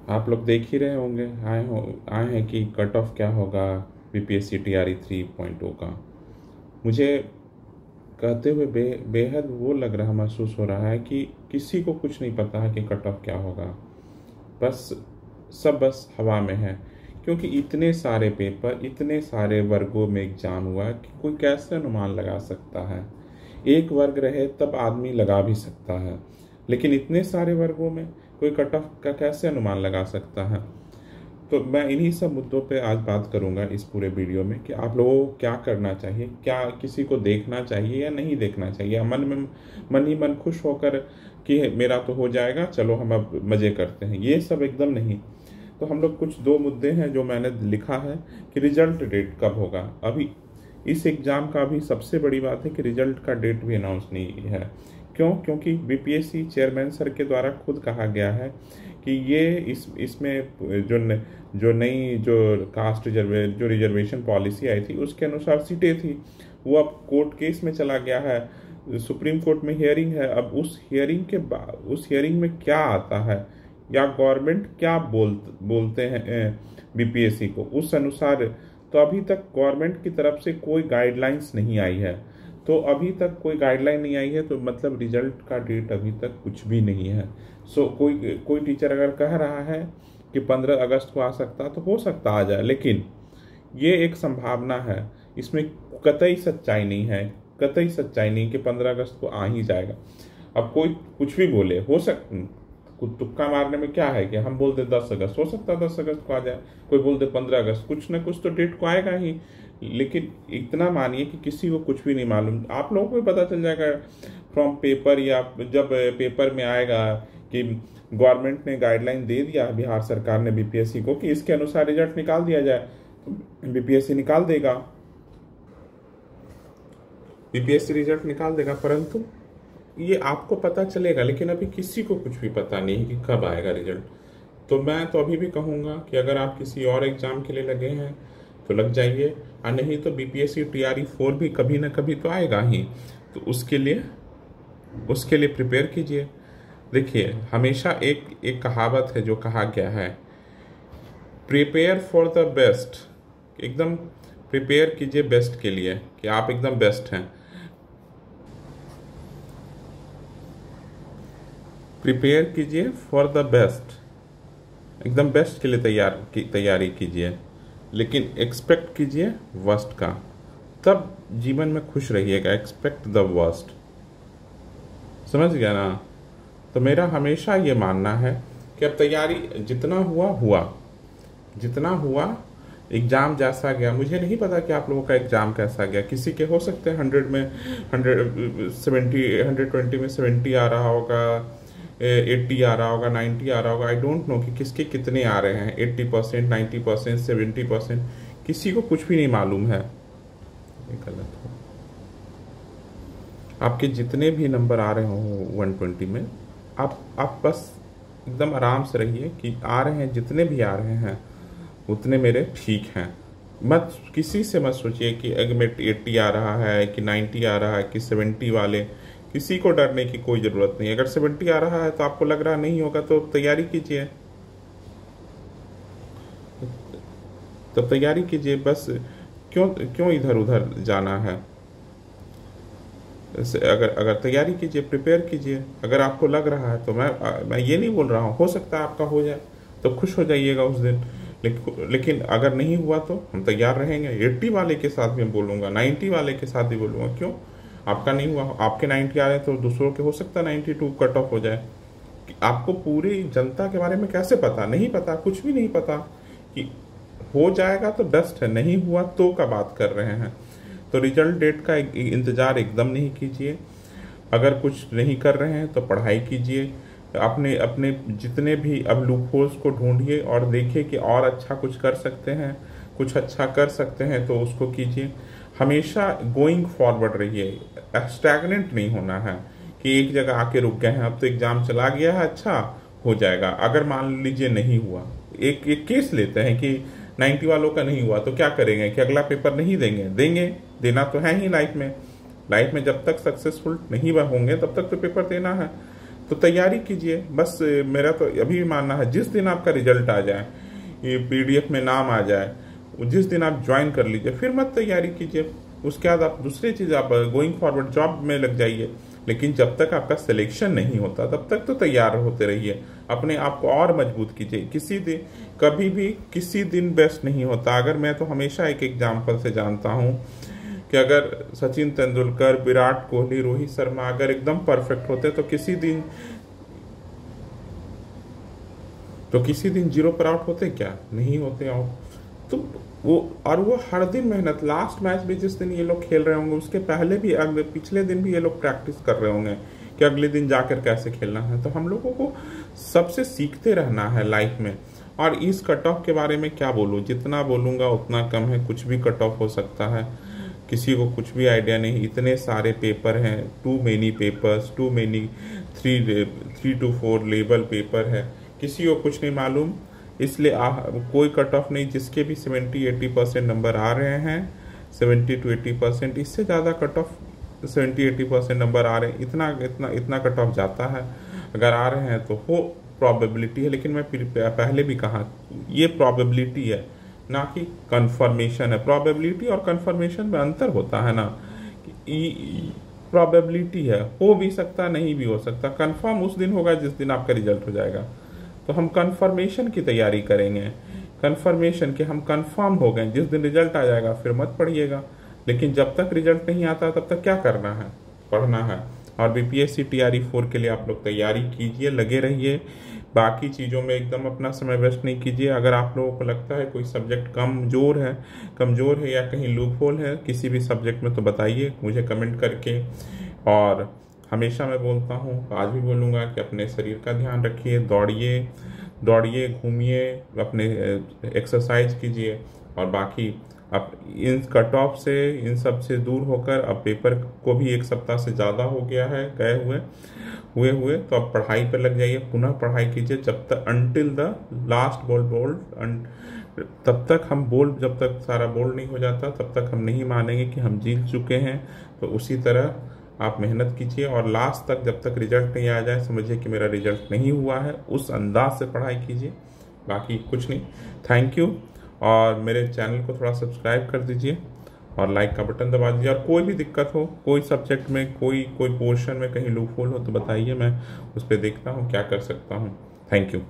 आप लोग देख ही रहे होंगे, आए हैं कि कट ऑफ क्या होगा बीपीएससी टीआरई 3.0 का। मुझे कहते हुए बेहद वो लग रहा, महसूस हो रहा है कि किसी को कुछ नहीं पता है कि कट ऑफ क्या होगा। बस हवा में है, क्योंकि इतने सारे पेपर, इतने सारे वर्गों में एग्जाम हुआ कि कोई कैसे अनुमान लगा सकता है। एक वर्ग रहे तब आदमी लगा भी सकता है, लेकिन इतने सारे वर्गों में कोई कट ऑफ का कैसे अनुमान लगा सकता है। तो मैं इन्हीं सब मुद्दों पे आज बात करूंगा इस पूरे वीडियो में कि आप लोगों को क्या करना चाहिए, क्या किसी को देखना चाहिए या नहीं देखना चाहिए। मन ही मन खुश होकर कि मेरा तो हो जाएगा, चलो हम अब मज़े करते हैं, ये सब एकदम नहीं। तो हम लोग कुछ दो मुद्दे हैं जो मैंने लिखा है कि रिजल्ट डेट कब होगा। अभी इस एग्ज़ाम का अभी सबसे बड़ी बात है कि रिजल्ट का डेट भी अनाउंस नहीं है। क्यों? क्योंकि बीपीएससी चेयरमैन सर के द्वारा खुद कहा गया है कि ये इसमें जो नई कास्ट रिजर्वेशन पॉलिसी आई थी उसके अनुसार सीटें थी, वो अब कोर्ट केस में चला गया है, सुप्रीम कोर्ट में हियरिंग है। अब उस हियरिंग में क्या आता है या गवर्नमेंट क्या बोलते हैं बीपीएससी को, उस अनुसार तो अभी तक गवर्नमेंट की तरफ से कोई गाइडलाइंस नहीं आई है। तो अभी तक कोई गाइडलाइन नहीं आई है, तो मतलब रिजल्ट का डेट अभी तक कुछ भी नहीं है। सो कोई टीचर अगर कह रहा है कि 15 अगस्त को आ सकता, तो हो सकता आ जाए, लेकिन ये एक संभावना है, इसमें कतई सच्चाई नहीं है, कतई सच्चाई नहीं कि 15 अगस्त को आ ही जाएगा। अब कोई कुछ भी बोले, हो तुक्का मारने में क्या है कि हम बोल दे 10 अगस्त, हो सकता है 10 अगस्त को आ जाए, कोई बोल दे 15 अगस्त, कुछ ना कुछ तो डेट को आएगा ही। लेकिन इतना मानिए कि किसी को कुछ भी नहीं मालूम, आप लोगों को भी पता चल जाएगा फ्रॉम पेपर, या जब पेपर में आएगा कि गवर्नमेंट ने गाइडलाइन दे दिया, बिहार सरकार ने बीपीएससी को कि इसके अनुसार रिजल्ट निकाल दिया जाए, तो बीपीएससी निकाल देगा, बीपीएससी रिजल्ट निकाल देगा। परंतु ये आपको पता चलेगा, लेकिन अभी किसी को कुछ भी पता नहीं कि कब आएगा रिजल्ट। तो मैं तो अभी भी कहूँगा कि अगर आप किसी और एग्जाम के लिए लगे हैं तो लग जाइए, और नहीं तो बीपीएससी टीआरई 4 भी कभी ना कभी तो आएगा ही, तो उसके लिए प्रिपेयर कीजिए। देखिए, हमेशा एक कहावत है जो कहा गया है, प्रिपेयर फॉर द बेस्ट, एकदम प्रिपेयर कीजिए बेस्ट के लिए, कि आप एकदम बेस्ट हैं। प्रिपेयर कीजिए फॉर द बेस्ट, एकदम बेस्ट के लिए तैयारी कीजिए, लेकिन एक्सपेक्ट कीजिए वर्स्ट का, तब जीवन में खुश रहिएगा। एक्सपेक्ट द वर्स्ट, समझ गया ना। तो मेरा हमेशा ये मानना है कि अब तैयारी जितना हुआ एग्ज़ाम जैसा गया, मुझे नहीं पता कि आप लोगों का एग्ज़ाम कैसा गया। किसी के हो सकते हैं 100 में 120 में 70 आ रहा होगा, 80 आ रहा होगा, 90 आ रहा होगा। आई डोंट नो कि किसके कितने आ रहे हैं, 80%, 90%, 70%, किसी को कुछ भी नहीं मालूम है। ये गलत हो, आपके जितने भी नंबर आ रहे हो 120 में, आप बस एकदम आराम से रहिए कि आ रहे हैं, जितने भी आ रहे हैं उतने मेरे ठीक हैं। मत किसी से मत सोचिए कि अगर मेरे 80 आ रहा है कि 90 आ रहा है कि 70 वाले, किसी को डरने की कोई ज़रूरत नहीं। अगर 70 आ रहा है तो आपको लग रहा नहीं होगा, तो तैयारी कीजिए, तो तैयारी कीजिए। बस क्यों इधर उधर जाना है। अगर तैयारी कीजिए, प्रिपेयर कीजिए। अगर आपको लग रहा है तो मैं ये नहीं बोल रहा हूँ, हो सकता है आपका हो जाए, तो खुश हो जाइएगा उस दिन। लेकिन अगर नहीं हुआ तो हम तैयार रहेंगे। 80 वाले के साथ भी बोलूँगा, 90 वाले के साथ भी बोलूँगा। क्यों? आपका नहीं हुआ, आपके 90 आ रहे हैं तो दूसरों के हो सकता है 92 कट ऑफ हो जाए। आपको पूरी जनता के बारे में कैसे पता? नहीं पता, कुछ भी नहीं पता। कि हो जाएगा तो बेस्ट है, नहीं हुआ तो का बात कर रहे हैं। तो रिजल्ट डेट का इंतज़ार एकदम नहीं कीजिए। अगर कुछ नहीं कर रहे हैं तो पढ़ाई कीजिए, अपने जितने भी अब लूप होल्स को ढूंढिए और देखिए कि और अच्छा कुछ कर सकते हैं, कुछ अच्छा कर सकते हैं तो उसको कीजिए। हमेशा गोइंग फॉरवर्ड रहिए, स्टैग्नेंट नहीं होना है कि एक जगह आके रुक गए हैं, अब तो एग्जाम चला गया है, अच्छा हो जाएगा। अगर मान लीजिए नहीं हुआ, एक केस लेते हैं कि 90 वालों का नहीं हुआ, तो क्या करेंगे कि अगला पेपर नहीं देंगे? देना तो है ही लाइफ में जब तक सक्सेसफुल नहीं होंगे तब तक तो पेपर देना है। तो तैयारी कीजिए। बस मेरा तो अभी मानना है जिस दिन आपका रिजल्ट आ जाए, ये PDF में नाम आ जाए, जिस दिन आप ज्वाइन कर लीजिए, फिर मत तैयारी कीजिए। उसके बाद आप दूसरी चीज़, आप गोइंग फॉरवर्ड जॉब में लग जाइए। लेकिन जब तक आपका सिलेक्शन नहीं होता तब तक तो तैयार होते रहिए, अपने आप को और मजबूत कीजिए। किसी दिन, कभी भी किसी दिन बेस्ट नहीं होता। अगर मैं तो हमेशा एक एग्जाम्पल से जानता हूँ कि अगर सचिन तेंदुलकर, विराट कोहली, रोहित शर्मा अगर एकदम परफेक्ट होते तो किसी दिन 0 पर आउट होते क्या? नहीं होते आउट। तो वो हर दिन मेहनत, लास्ट मैच भी जिस दिन ये लोग खेल रहे होंगे उसके पहले भी, अगले पिछले दिन भी ये लोग प्रैक्टिस कर रहे होंगे कि अगले दिन जाकर कैसे खेलना है। तो हम लोगों को सबसे सीखते रहना है लाइफ में। और इस कट ऑफ के बारे में क्या बोलूँ, जितना बोलूँगा उतना कम है। कुछ भी कट ऑफ हो सकता है, किसी को कुछ भी आइडिया नहीं। इतने सारे पेपर हैं, too many papers, 3 to 4 level paper है, किसी को कुछ नहीं मालूम। इसलिए कोई कट ऑफ नहीं। जिसके भी 70-80% नंबर आ रहे हैं, 70 to 80%, इससे ज़्यादा कट ऑफ 70-80% नंबर आ रहे हैं, इतना कट ऑफ जाता है। अगर आ रहे हैं तो हो प्रोबेबिलिटी है। लेकिन मैं पहले भी कहा, ये प्रोबेबिलिटी है ना कि कंफर्मेशन है। प्रोबेबिलिटी और कंफर्मेशन में अंतर होता है ना। प्रोबेबिलिटी है, हो भी सकता, नहीं भी हो सकता। कंफर्म उस दिन होगा जिस दिन आपका रिजल्ट हो जाएगा। तो हम कंफर्मेशन की तैयारी करेंगे, कंफर्मेशन के हम कंफर्म हो गए। जिस दिन रिजल्ट आ जाएगा फिर मत पढ़िएगा। लेकिन जब तक रिजल्ट नहीं आता तब तक क्या करना है? पढ़ना है। और BPSC TRE 4 के लिए आप लोग तैयारी कीजिए, लगे रहिए। बाकी चीज़ों में एकदम अपना समय वेस्ट नहीं कीजिए। अगर आप लोगों को लगता है कोई सब्जेक्ट कमज़ोर है या कहीं लूप होल है किसी भी सब्जेक्ट में, तो बताइए मुझे कमेंट करके। और हमेशा मैं बोलता हूँ, आज भी बोलूँगा कि अपने शरीर का ध्यान रखिए, दौड़िए, घूमिए, अपने एक्सरसाइज कीजिए। और बाकी अब इन कट ऑफ से, इन सब से दूर होकर, अब पेपर को भी 1 सप्ताह से ज़्यादा हो गया है गए हुए, तो अब पढ़ाई पर लग जाइए, पुनः पढ़ाई कीजिए जब तक अंटिल द लास्ट बोल्ड। तब तक हम जब तक सारा बोल्ड नहीं हो जाता तब तक हम नहीं मानेंगे कि हम जीत चुके हैं। तो उसी तरह आप मेहनत कीजिए और लास्ट तक, जब तक रिजल्ट नहीं आ जाए, समझिए कि मेरा रिजल्ट नहीं हुआ है, उस अंदाज से पढ़ाई कीजिए। बाकी कुछ नहीं। Thank you. और मेरे चैनल को थोड़ा सब्सक्राइब कर दीजिए और लाइक का बटन दबा दीजिए। और कोई भी दिक्कत हो, कोई सब्जेक्ट में, कोई पोर्शन में कहीं लूप होल हो तो बताइए, मैं उस पर देखता हूँ क्या कर सकता हूँ। Thank you.